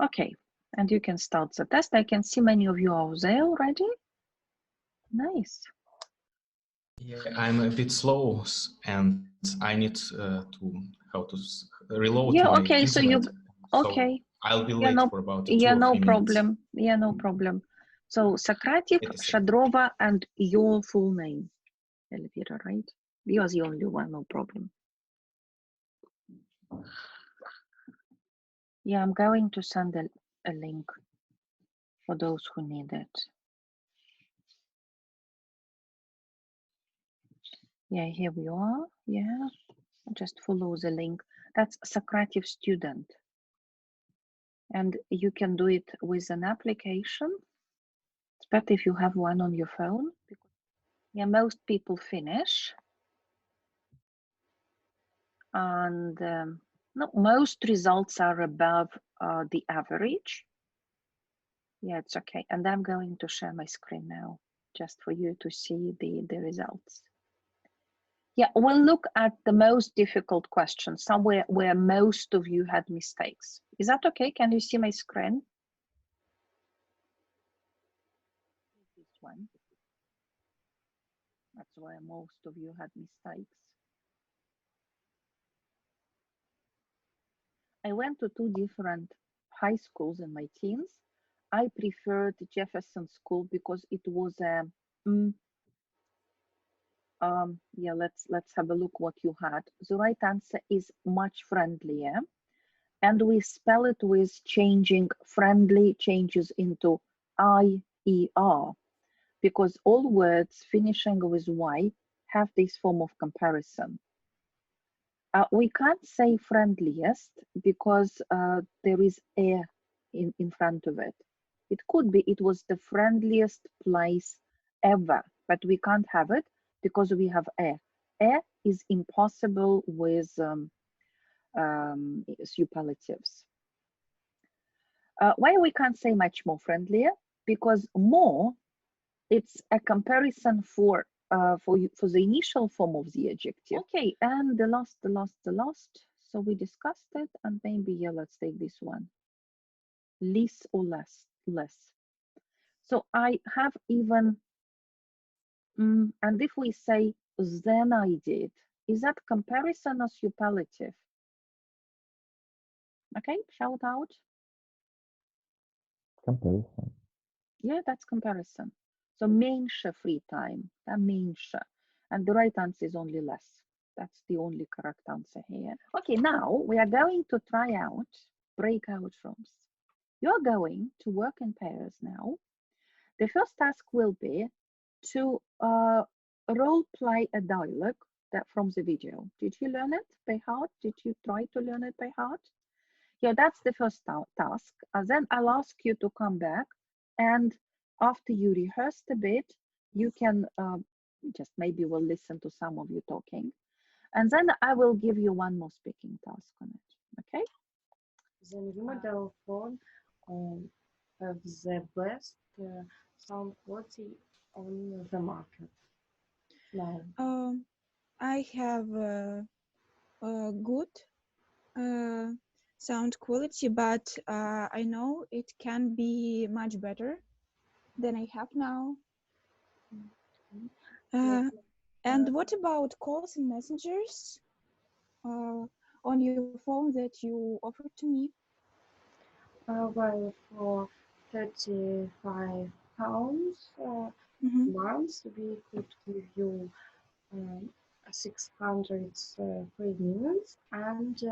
Okay, and you can start the test. I can see many of you are there already. Nice. Yeah, I'm a bit slow, and I need to reload yeah, my okay, internet. so you okay. So I'll be Yeah, late no, for about 2 yeah, or 3 no minutes. problem. Yeah, no problem. So Socrative, Shadrova, and your full name. Elvira, right? You are the only one, no problem. Yeah, I'm going to send a link for those who need it. Yeah, here we are. Yeah, just follow the link. That's Socrative student. And you can do it with an application. It's better if you have one on your phone. Yeah, most people finish. And no, most results are above the average. Yeah, it's okay. And I'm going to share my screen now, just for you to see the results. Yeah, we'll look at the most difficult questions, somewhere where most of you had mistakes. Is that okay? Can you see my screen? This one. That's where most of you had mistakes. I went to 2 different high schools in my teens. I preferred Jefferson School because it was a yeah, let's have a look what you had. The right answer is much friendlier, and we spell it with changing friendly changes into IER, because all words finishing with Y have this form of comparison. We can't say friendliest because there is a in front of it. It could be it was the friendliest place ever, but we can't have it because we have a. A is impossible with superlatives. Why we can't say much more friendlier? Because more, it's a comparison for the initial form of the adjective. Okay, and the last. So we discussed it, and maybe yeah, let's take this one. Less or less. So I have even, and if we say then I did, is that comparison or superlative? Okay, shout out. Comparison. Yeah, that's comparison. So меньше free time, меньше. And the right answer is only less. That's the only correct answer here. Okay, now we are going to try out breakout rooms. You're going to work in pairs now. The first task will be to role play a dialogue from the video. Did you learn it by heart? Did you try to learn it by heart? Yeah, that's the first task. And then I'll ask you to come back, and after you rehearsed a bit, you can just maybe we'll listen to some of you talking. And then I will give you one more speaking task on it, okay? The new model phone have the best sound quality on the market now. I have a good sound quality, but I know it can be much better than I have now. And what about calls and messengers on your phone that you offered to me? Well, for £35 a month, we could give you 600 free minutes and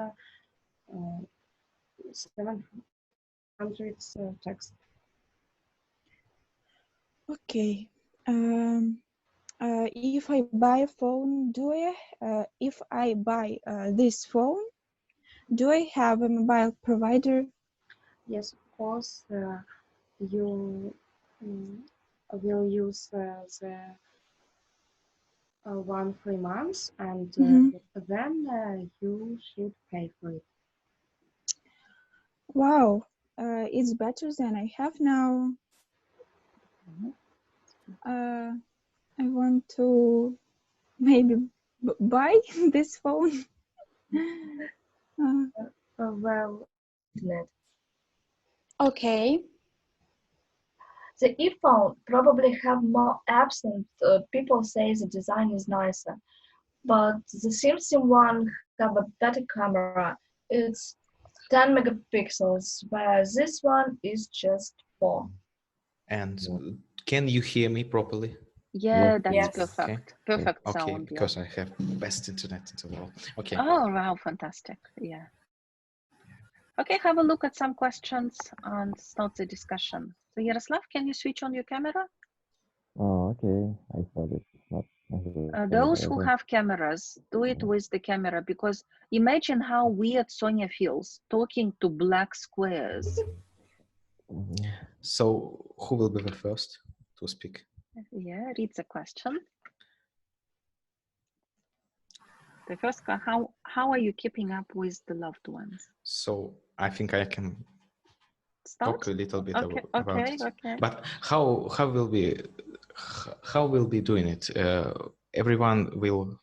700 text. Okay. If I buy a phone, if I buy this phone, do I have a mobile provider? Yes, of course. You will use the 1 free month, and then you should pay for it. Wow, it's better than I have now. I want to maybe buy this phone. Well, net. Okay. The iPhone probably have more apps and people say the design is nicer. But the Samsung one have a better camera. It's 10 megapixels, where this one is just 4. And can you hear me properly? Yeah, that's Yes. perfect. Perfect Okay, sound. Yeah. because I have best internet in the world. Okay. Oh, wow, fantastic. Yeah. Okay, have a look at some questions and start the discussion. So Yaroslav, can you switch on your camera? Oh, okay. I thought it's not. Those who have cameras, do it with the camera, because imagine how weird Sonia feels talking to black squares. So who will be the first to speak? Yeah, read the question. The first, how are you keeping up with the loved ones? So I think I can Start? talk a little bit Okay, about okay, it. okay. But how will be doing it? Everyone will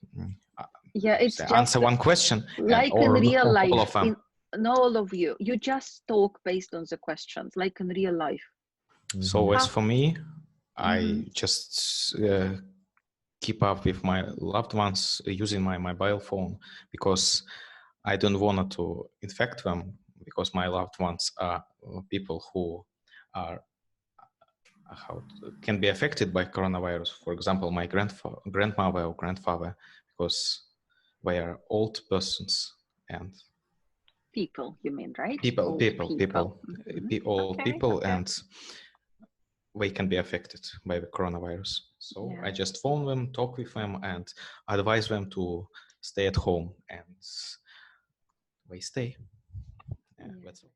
Yeah, it's just answer one question, like or in real all life. of them. Not all of you. You just talk based on the questions, like in real life. So as How- for me, I just keep up with my loved ones using my mobile phone, because I don't want to infect them, because my loved ones are people who are can be affected by coronavirus. For example, my grandmother or grandfather, because they are old persons and People, you mean, right? people, Old old Okay, people, okay. and they can be affected by the coronavirus. So Yeah. I just phone them, talk with them, and advise them to stay at home, and they stay. Yeah, Yeah. that's all.